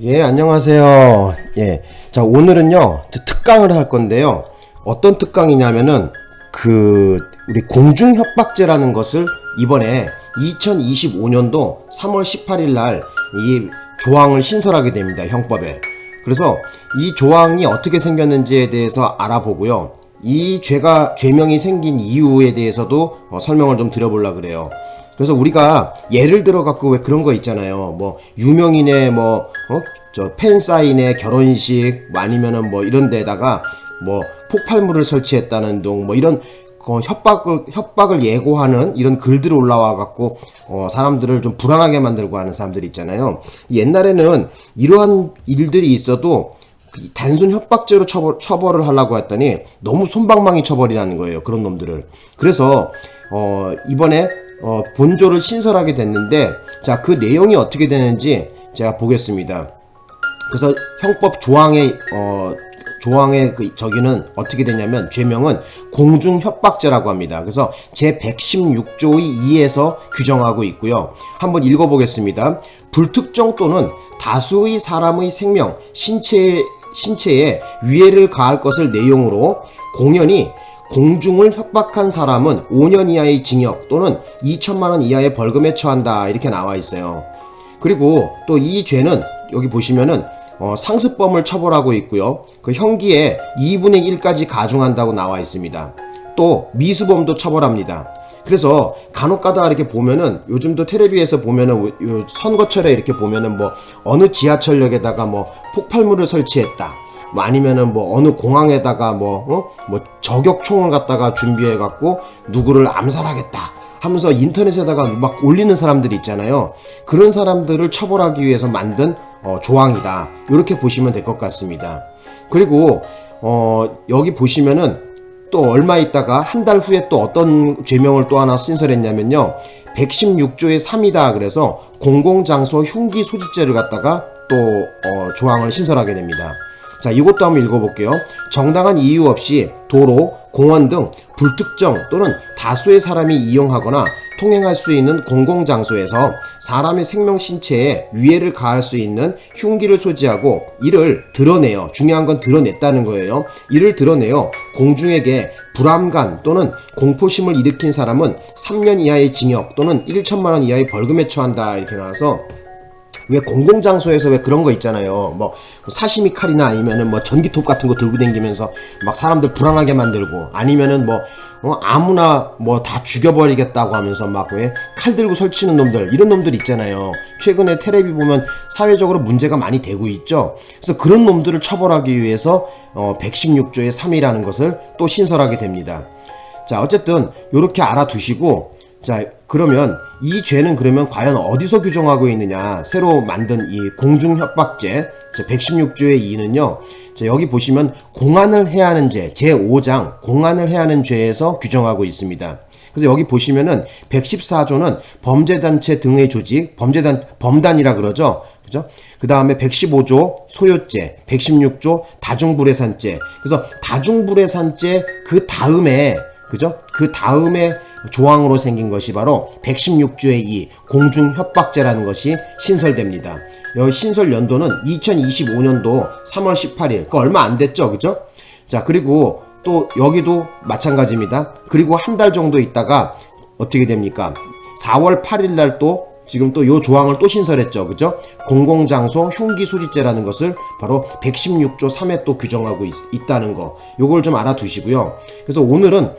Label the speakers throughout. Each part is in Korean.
Speaker 1: 예, 안녕하세요. 예. 자, 오늘은요, 특강을 할 건데요. 어떤 특강이냐면은, 우리 공중협박죄라는 것을 이번에 2025년도 3월 18일 날 이 조항을 신설하게 됩니다. 형법에. 그래서 이 조항이 어떻게 생겼는지에 대해서 알아보고요. 이 죄명이 생긴 이유에 대해서도 설명을 좀 드려보려고 그래요. 그래서 우리가 예를 들어 갖고 왜 그런 거 있잖아요. 뭐 유명인의 팬사인회 결혼식 아니면은 이런 데다가 폭발물을 설치했다는 둥 이런 협박을 예고하는 이런 글들이 올라와 갖고 사람들을 좀 불안하게 만들고 하는 사람들이 있잖아요. 옛날에는 이러한 일들이 있어도 단순 협박죄로 처벌을 하려고 했더니 너무 솜방망이 처벌이라는 거예요. 그런 놈들을. 그래서 이번에 본조를 신설하게 됐는데, 자, 그 내용이 어떻게 되는지 제가 보겠습니다. 그래서 형법 조항의 저기는 어떻게 되냐면, 죄명은 공중협박죄라고 합니다. 그래서 제 116조의 2에서 규정하고 있고요. 한번 읽어보겠습니다. 불특정 또는 다수의 사람의 생명, 신체에 위해를 가할 것을 내용으로 공연히 공중을 협박한 사람은 5년 이하의 징역 또는 2천만 원 이하의 벌금에 처한다, 이렇게 나와 있어요. 그리고 또 이 죄는 여기 보시면은 상습범을 처벌하고 있고요. 그 형기에 2분의 1까지 가중한다고 나와 있습니다. 또 미수범도 처벌합니다. 그래서 간혹가다 이렇게 보면은, 요즘도 텔레비에서 보면은 선거철에 이렇게 보면은 어느 지하철역에다가 폭발물을 설치했다, 아니면은 어느 공항에다가 저격총을 갖다가 준비해 갖고 누구를 암살하겠다 하면서 인터넷에다가 막 올리는 사람들이 있잖아요. 그런 사람들을 처벌하기 위해서 만든 조항이다, 이렇게 보시면 될 것 같습니다. 그리고 여기 보시면은 또 얼마 있다가 한 달 후에 또 어떤 죄명을 또 하나 신설했냐면요, 116조의 3이다 그래서 공공장소 흉기 소지죄를 갖다가 또 조항을 신설하게 됩니다. 자, 이것도 한번 읽어볼게요. 정당한 이유 없이 도로, 공원 등 불특정 또는 다수의 사람이 이용하거나 통행할 수 있는 공공장소에서 사람의 생명 신체에 위해를 가할 수 있는 흉기를 소지하고 이를 드러내요. 중요한 건 드러냈다는 거예요. 이를 드러내요 공중에게 불안감 또는 공포심을 일으킨 사람은 3년 이하의 징역 또는 1천만 원 이하의 벌금에 처한다, 이렇게 나와서, 왜 공공장소에서 왜 그런 거 있잖아요. 사시미 칼이나 아니면은 전기톱 같은 거 들고 다니면서 막 사람들 불안하게 만들고, 아니면은 아무나 다 죽여버리겠다고 하면서 막 왜 칼 들고 설치는 놈들, 이런 놈들 있잖아요. 최근에 텔레비 보면 사회적으로 문제가 많이 되고 있죠. 그래서 그런 놈들을 처벌하기 위해서 116조의 3이라는 것을 또 신설하게 됩니다. 자, 어쨌든 요렇게 알아두시고, 자, 그러면 이 죄는 그러면 과연 어디서 규정하고 있느냐, 새로 만든 이 공중협박죄 116조의 2는요, 자, 여기 보시면 공안을 해야 하는 죄 제5장 공안을 해야 하는 죄에서 규정하고 있습니다. 그래서 여기 보시면은 114조는 범죄단체 등의 조직, 범단이라 그러죠. 그죠? 그 다음에 115조 소요죄, 116조 다중불례산죄. 그래서 다중불례산죄 그 다음에, 그죠? 그 다음에 조항으로 생긴 것이 바로 116조의 2 공중협박죄라는 것이 신설됩니다. 여기 신설 연도는 2025년도 3월 18일, 그 얼마 안 됐죠, 그죠? 자, 그리고 또 여기도 마찬가지입니다. 그리고 한 달 정도 있다가 어떻게 됩니까? 4월 8일 날 또 지금 또 요 조항을 또 신설했죠, 그죠? 공공장소 흉기 소지죄라는 것을 바로 116조 3에 또 규정하고 있다는 거, 요걸 좀 알아두시고요. 그래서 오늘은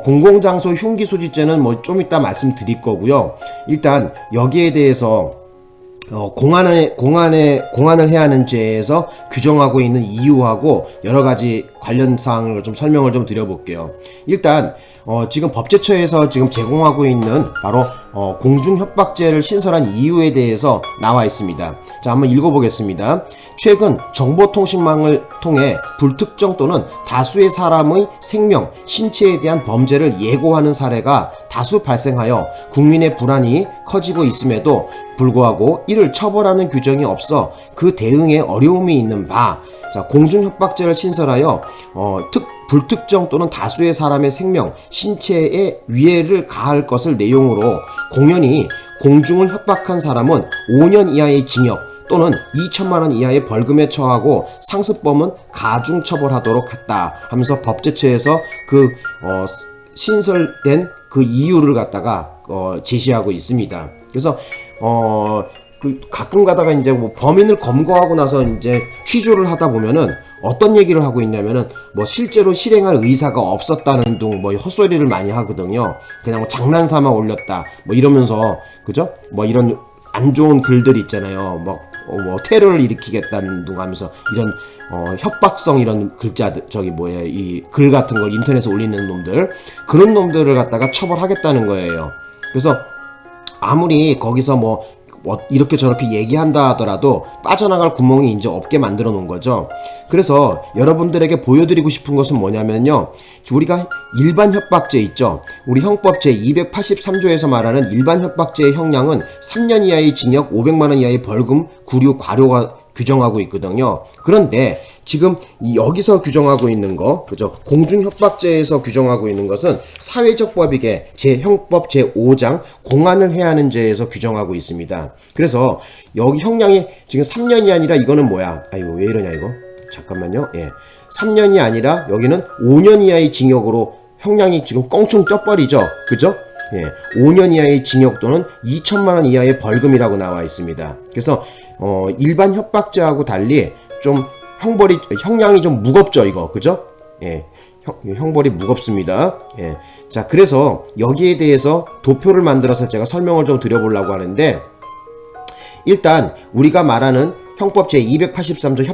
Speaker 1: 공공장소 흉기 소지죄는 좀 이따 말씀드릴 거고요. 일단 여기에 대해서 공안을 해야 하는 죄에서 규정하고 있는 이유하고 여러 가지 관련 사항을 좀 설명을 좀 드려볼게요. 일단 지금 법제처에서 지금 제공하고 있는 바로 공중협박죄를 신설한 이유에 대해서 나와 있습니다. 자, 한번 읽어보겠습니다. 최근 정보통신망을 통해 불특정 또는 다수의 사람의 생명, 신체에 대한 범죄를 예고하는 사례가 다수 발생하여 국민의 불안이 커지고 있음에도 불구하고 이를 처벌하는 규정이 없어 그 대응에 어려움이 있는 바, 자, 공중협박죄를 신설하여 불특정 또는 다수의 사람의 생명, 신체에 위해를 가할 것을 내용으로 공연히 공중을 협박한 사람은 5년 이하의 징역 또는 2천만 원 이하의 벌금에 처하고 상습범은 가중 처벌하도록 했다 하면서 법제처에서 그 신설된 그 이유를 갖다가 제시하고 있습니다. 그래서 가끔 가다가 이제 뭐 범인을 검거하고 나서 이제 취조를 하다 보면은 어떤 얘기를 하고 있냐면은 뭐 실제로 실행할 의사가 없었다는 둥 뭐 헛소리를 많이 하거든요. 그냥 뭐 장난삼아 올렸다 뭐 이러면서, 그죠? 뭐 이런 안 좋은 글들 있잖아요. 뭐 테러를 일으키겠다는 둥 하면서 이런 협박성 이런 글자들, 이 글 같은 걸 인터넷에 올리는 놈들, 그런 놈들을 갖다가 처벌하겠다는 거예요. 그래서 아무리 거기서 뭐 이렇게 저렇게 얘기한다 하더라도 빠져나갈 구멍이 이제 없게 만들어 놓은 거죠. 그래서 여러분들에게 보여드리고 싶은 것은 뭐냐면요, 우리가 일반 협박죄 있죠. 우리 형법 제 283조에서 말하는 일반 협박죄의 형량은 3년 이하의 징역, 500만 원 이하의 벌금, 구류, 과료가 규정하고 있거든요. 그런데 지금 여기서 규정하고 있는 거, 그죠? 공중협박죄에서 규정하고 있는 것은 사회적 법익의 형법 제5장 공안을 해야 하는 죄에서 규정하고 있습니다. 그래서 여기 형량이 지금 3년이 아니라 이거는 뭐야? 아이고, 왜 이러냐 이거? 잠깐만요. 예. 3년이 아니라 여기는 5년 이하의 징역으로 형량이 지금 껑충 쪄버리죠. 그죠? 예. 5년 이하의 징역 또는 2천만 원 이하의 벌금이라고 나와 있습니다. 그래서 일반 협박죄하고 달리 좀 형량이 좀 무겁죠, 이거. 그죠? 예. 형벌이 무겁습니다. 예. 자, 그래서 여기에 대해서 도표를 만들어서 제가 설명을 좀 드려보려고 하는데, 일단 우리가 말하는 형법 제 283조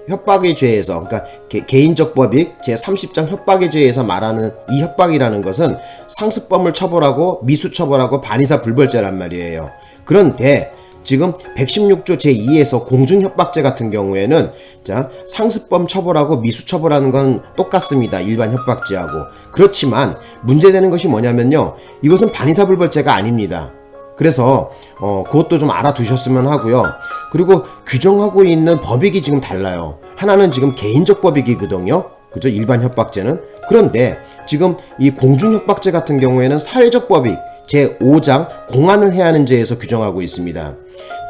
Speaker 1: 협박의 죄에서, 그러니까 개인적 법익 제 30장 협박의 죄에서 말하는 이 협박이라는 것은 상습범을 처벌하고 미수 처벌하고 반의사 불벌죄란 말이에요. 그런데 지금 116조 제2에서 공중협박죄 같은 경우에는 자, 상습범 처벌하고 미수 처벌하는 건 똑같습니다. 일반 협박죄하고. 그렇지만 문제되는 것이 뭐냐면요, 이것은 반의사불벌죄가 아닙니다. 그래서 그것도 좀 알아두셨으면 하고요. 그리고 규정하고 있는 법익이 지금 달라요. 하나는 지금 개인적 법익이거든요. 그죠? 일반 협박죄는. 그런데 지금 이 공중협박죄 같은 경우에는 사회적 법익 제5장 공안을 해야 하는 죄에서 규정하고 있습니다.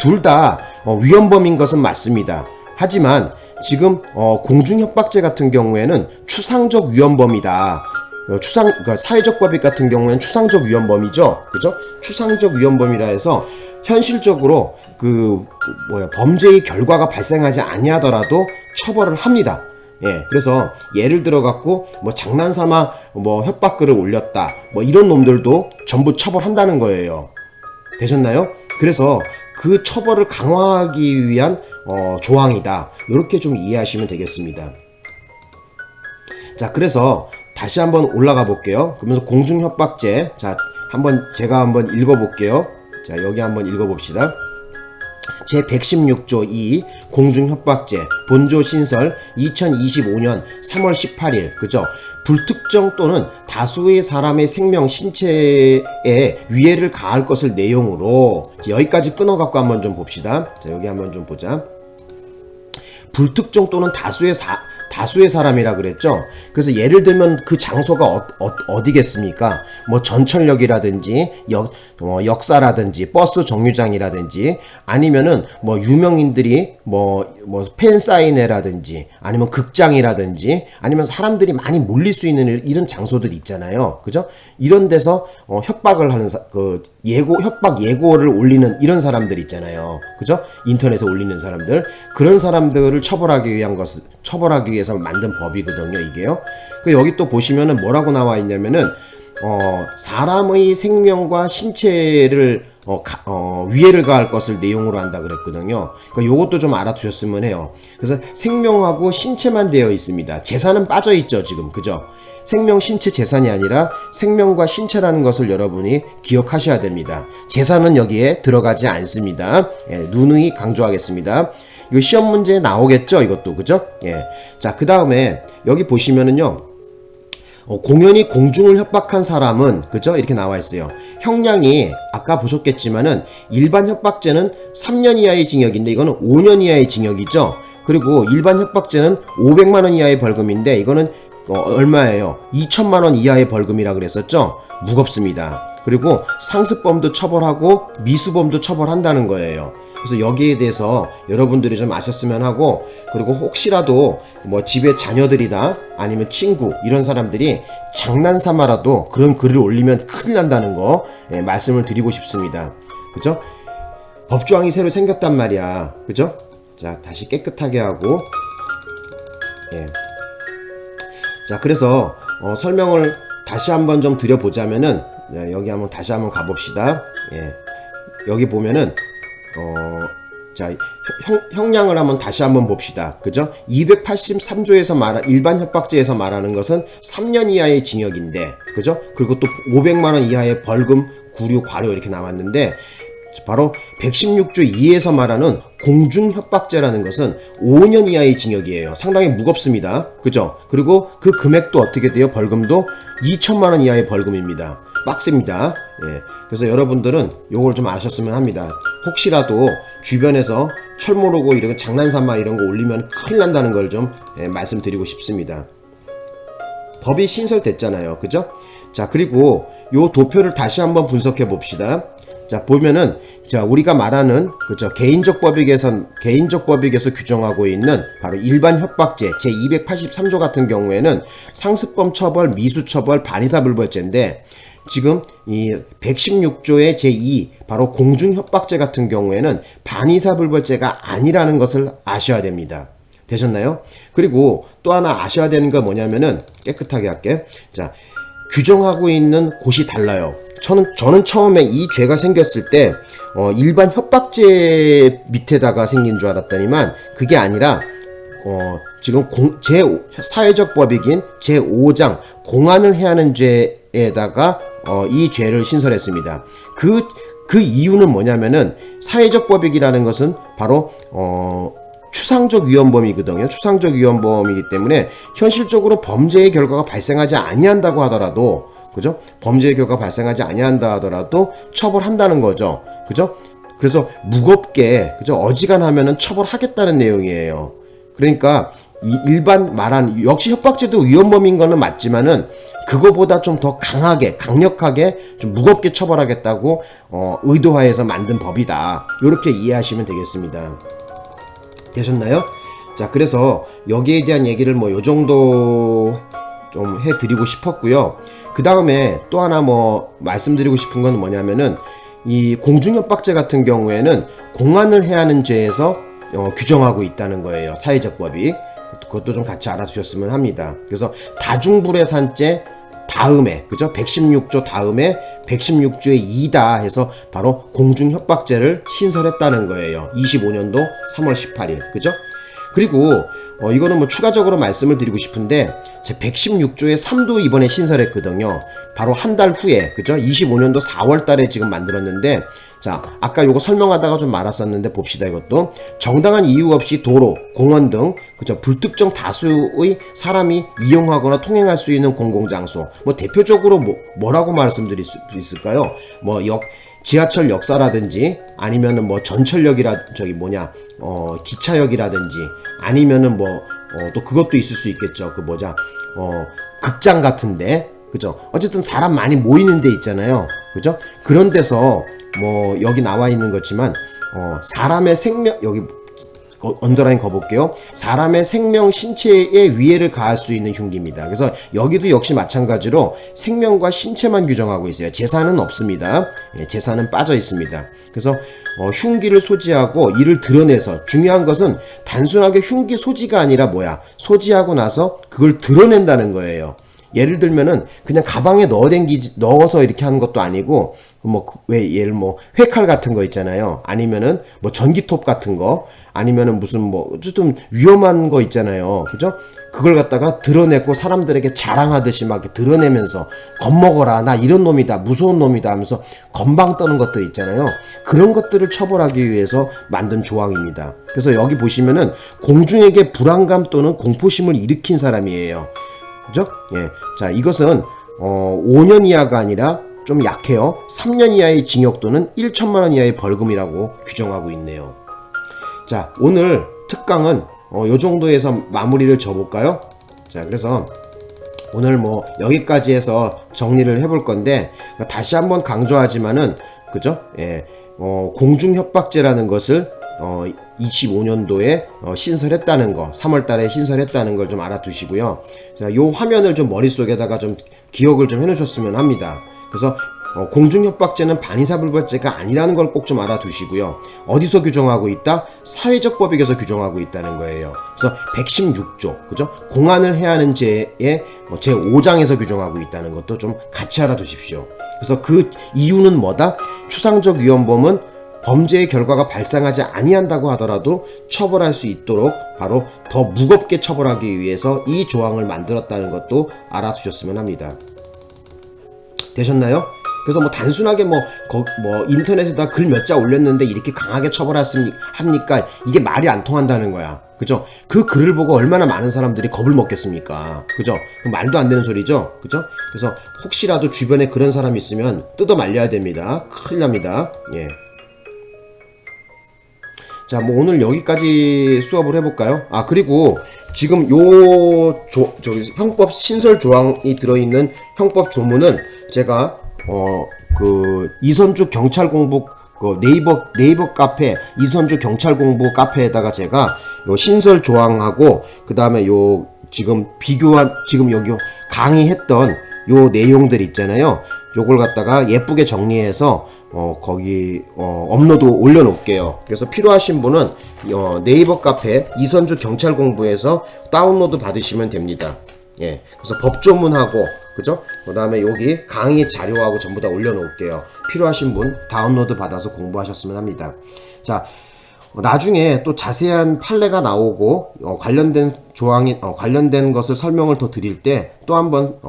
Speaker 1: 둘 다 위헌범인 것은 맞습니다. 하지만 지금 공중협박죄 같은 경우에는 추상적 위헌범이다. 그러니까 사회적 법익 같은 경우에는 추상적 위헌범이죠. 그죠? 추상적 위헌범이라 해서 현실적으로 범죄의 결과가 발생하지 아니하더라도 처벌을 합니다. 예, 그래서 예를 들어 갖고 뭐 장난삼아 뭐 협박글을 올렸다, 뭐 이런 놈들도 전부 처벌한다는 거예요. 되셨나요? 그래서 그 처벌을 강화하기 위한 조항이다. 이렇게 좀 이해하시면 되겠습니다. 자, 그래서 다시 한번 올라가 볼게요. 그러면서 공중협박죄, 자, 제가 한번 읽어볼게요. 자, 여기 한번 읽어봅시다. 제 116조 2 공중협박죄 본조 신설 2025년 3월 18일, 그죠? 불특정 또는 다수의 사람의 생명, 신체에 위해를 가할 것을 내용으로, 여기까지 끊어갖고 한번 좀 봅시다. 자, 여기 한번 좀 보자. 불특정 또는 다수의 사람이라 그랬죠. 그래서 예를 들면 그 장소가 어디겠습니까? 뭐 전철역이라든지 역사라든지 버스 정류장이라든지, 아니면은 뭐 유명인들이 뭐 팬사인회라든지 아니면 극장이라든지 아니면 사람들이 많이 몰릴 수 있는 이런 장소들 있잖아요. 그죠? 이런 데서 협박을 하는 협박 예고를 올리는 이런 사람들 있잖아요. 그죠? 인터넷에 올리는 사람들, 그런 사람들을 처벌하기 위해서 만든 법이거든요, 이게요. 여기 또 보시면은 뭐라고 나와 있냐면은 사람의 생명과 신체를 위해를 가할 것을 내용으로 한다 그랬거든요. 요것도 좀 알아두셨으면 해요. 그래서 생명하고 신체만 되어 있습니다. 재산은 빠져 있죠, 지금. 그죠? 생명, 신체, 재산이 아니라 생명과 신체라는 것을 여러분이 기억하셔야 됩니다. 재산은 여기에 들어가지 않습니다. 예, 누누이 강조하겠습니다. 이거 시험 문제에 나오겠죠, 이것도. 그죠? 예. 자, 그 다음에 여기 보시면은요, 공연히 공중을 협박한 사람은, 그죠? 이렇게 나와 있어요. 형량이 아까 보셨겠지만은 일반 협박죄는 3년 이하의 징역인데 이거는 5년 이하의 징역이죠. 그리고 일반 협박죄는 500만 원 이하의 벌금인데 이거는 얼마예요? 2천만 원 이하의 벌금이라 그랬었죠? 무겁습니다. 그리고 상습범도 처벌하고 미수범도 처벌한다는 거예요. 그래서 여기에 대해서 여러분들이 좀 아셨으면 하고, 그리고 혹시라도 뭐 집에 자녀들이나 아니면 친구 이런 사람들이 장난삼아라도 그런 글을 올리면 큰일 난다는 거 말씀을 드리고 싶습니다. 그죠? 법조항이 새로 생겼단 말이야. 그죠? 자, 다시 깨끗하게 하고, 자, 그래서 설명을 다시 한번 좀 드려보자면은, 여기 한번 다시 한번 가봅시다. 여기 보면은 자, 형량을 한번 다시 한번 봅시다. 그죠? 283조에서 일반 협박죄에서 말하는 것은 3년 이하의 징역인데, 그죠? 그리고 또 500만원 이하의 벌금, 구류, 과료 이렇게 나왔는데, 바로 116조 2에서 말하는 공중협박죄라는 것은 5년 이하의 징역이에요. 상당히 무겁습니다. 그죠? 그리고 그 금액도 어떻게 돼요? 벌금도 2천만원 이하의 벌금입니다. 빡셉니다. 그래서 여러분들은 요걸 좀 아셨으면 합니다. 혹시라도 주변에서 철 모르고 이런 장난삼아 이런 거 올리면 큰일 난다는 걸 좀 말씀드리고 싶습니다. 법이 신설됐잖아요. 그죠? 자, 그리고 요 도표를 다시 한번 분석해 봅시다. 자, 보면은, 자, 우리가 말하는, 그죠, 개인적 법익에서 규정하고 있는 바로 일반 협박죄 제283조 같은 경우에는 상습범 처벌, 미수 처벌, 반의사 불벌죄인데, 지금 이 116조의 제2 바로 공중협박죄 같은 경우에는 반의사 불벌죄가 아니라는 것을 아셔야 됩니다. 되셨나요? 그리고 또 하나 아셔야 되는 건 뭐냐면은, 깨끗하게 할게. 자, 규정하고 있는 곳이 달라요. 저는 처음에 이 죄가 생겼을 때 일반 협박죄 밑에다가 생긴 줄 알았더니만 그게 아니라 지금 사회적 법익인 제5장 공안을 해하는 죄에다가 이 죄를 신설했습니다. 그 이유는 뭐냐면은 사회적 법익이라는 것은 바로 추상적 위헌범이거든요. 추상적 위헌범이기 때문에 현실적으로 범죄의 결과가 발생하지 아니한다고 하더라도, 그죠? 범죄의 결과가 발생하지 아니한다 하더라도 처벌한다는 거죠. 그죠? 그래서 무겁게, 그죠? 어지간하면은 처벌하겠다는 내용이에요. 그러니까 이 일반 말한, 역시 협박죄도 위헌범인 거는 맞지만은 그거보다 좀 더 강력하게 좀 무겁게 처벌하겠다고 의도하에서 만든 법이다. 이렇게 이해하시면 되겠습니다. 되셨나요? 자, 그래서 여기에 대한 얘기를 뭐 요 정도 좀 해드리고 싶었고요. 그 다음에 또 하나 뭐 말씀드리고 싶은 건 뭐냐면은, 이 공중협박죄 같은 경우에는 공안을 해하는 죄에서 규정하고 있다는 거예요. 사회적 법이. 그것도 좀 같이 알아두셨으면 합니다. 그래서 다중불의산죄 다음에, 그죠? 116조 다음에 116조의 2다 해서 바로 공중협박죄를 신설했다는 거예요. 25년도 3월 18일. 그죠? 그리고 이거는 뭐 추가적으로 말씀을 드리고 싶은데, 제 116조의 3도 이번에 신설했거든요. 바로 한 달 후에, 그죠? 25년도 4월 달에 지금 만들었는데, 자, 아까 요거 설명하다가 좀 말았었는데 봅시다. 이것도 정당한 이유 없이 도로, 공원 등, 그죠? 불특정 다수의 사람이 이용하거나 통행할 수 있는 공공장소. 뭐 대표적으로 뭐라고 말씀드릴 수 있을까요? 뭐 지하철 역사라든지, 아니면은 뭐 전철역이라 기차역이라든지, 아니면은 또 그것도 있을 수 있겠죠. 극장 같은데, 그죠? 어쨌든 사람 많이 모이는 데 있잖아요. 그죠? 그런 데서 여기 나와 있는 거지만, 사람의 생명, 여기 언더라인 거볼게요. 사람의 생명, 신체에 위해를 가할 수 있는 흉기입니다. 그래서 여기도 역시 마찬가지로 생명과 신체만 규정하고 있어요. 재산은 없습니다. 재산은 빠져 있습니다. 그래서 흉기를 소지하고 이를 드러내서, 중요한 것은 단순하게 흉기 소지가 아니라 소지하고 나서 그걸 드러낸다는 거예요. 예를 들면은 그냥 가방에 넣어서 이렇게 하는 것도 아니고, 예를 회칼 같은 거 있잖아요. 아니면은 전기톱 같은 거, 아니면은 어쨌든 위험한 거 있잖아요. 그죠? 그걸 갖다가 드러내고 사람들에게 자랑하듯이 막 이렇게 드러내면서 겁먹어라, 나 이런 놈이다, 무서운 놈이다 하면서 건방 떠는 것들 있잖아요. 그런 것들을 처벌하기 위해서 만든 조항입니다. 그래서 여기 보시면은 공중에게 불안감 또는 공포심을 일으킨 사람이에요. 그죠? 예. 자, 이것은 5년 이하가 아니라 좀 약해요. 3년 이하의 징역 또는 1천만원 이하의 벌금이라고 규정하고 있네요. 자, 오늘 특강은 요 정도에서 마무리를 져볼까요? 자, 그래서 오늘 여기까지 해서 정리를 해볼 건데, 다시 한번 강조하지만은, 그죠? 예. 공중협박죄라는 것을 25년도에 신설했다는 거, 3월 달에 신설했다는 걸 좀 알아두시고요. 자, 요 화면을 좀 머릿속에다가 좀 기억을 좀 해놓으셨으면 합니다. 그래서 공중협박죄는 반의사불벌죄가 아니라는 걸 꼭 좀 알아두시고요. 어디서 규정하고 있다? 사회적 법익에서 규정하고 있다는 거예요. 그래서 116조, 그죠? 공안을 해하는 죄의 제5장에서 규정하고 있다는 것도 좀 같이 알아두십시오. 그래서 그 이유는 뭐다? 추상적 위헌범은 범죄의 결과가 발생하지 아니한다고 하더라도 처벌할 수 있도록 바로 더 무겁게 처벌하기 위해서 이 조항을 만들었다는 것도 알아두셨으면 합니다. 되셨나요? 그래서 뭐 단순하게 인터넷에다 글 몇 자 올렸는데 이렇게 강하게 합니까? 이게 말이 안 통한다는 거야. 그죠? 그 글을 보고 얼마나 많은 사람들이 겁을 먹겠습니까? 그죠? 그 말도 안 되는 소리죠? 그죠? 그래서 혹시라도 주변에 그런 사람이 있으면 뜯어 말려야 됩니다. 큰일 납니다. 예. 자, 뭐 오늘 여기까지 수업을 해볼까요? 아, 그리고 지금 저기 형법 신설 조항이 들어있는 형법 조문은 제가 이선주 경찰 공부 네이버 카페 이선주 경찰 공부 카페에다가 제가 요 신설 조항하고 그 다음에 요 지금 비교한 지금 여기 강의했던 요 내용들 있잖아요. 요걸 갖다가 예쁘게 정리해서 거기 업로드 올려놓을게요. 그래서 필요하신 분은 네이버 카페 이선주 경찰 공부에서 다운로드 받으시면 됩니다. 예, 그래서 법조문하고 그죠? 그 다음에 여기 강의 자료하고 전부 다 올려놓을게요. 필요하신 분 다운로드 받아서 공부하셨으면 합니다. 자, 나중에 또 자세한 판례가 나오고 관련된 조항이 관련된 것을 설명을 더 드릴 때 또 한번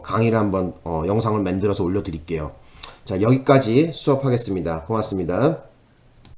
Speaker 1: 강의를 한번 영상을 만들어서 올려드릴게요. 자, 여기까지 수업하겠습니다. 고맙습니다.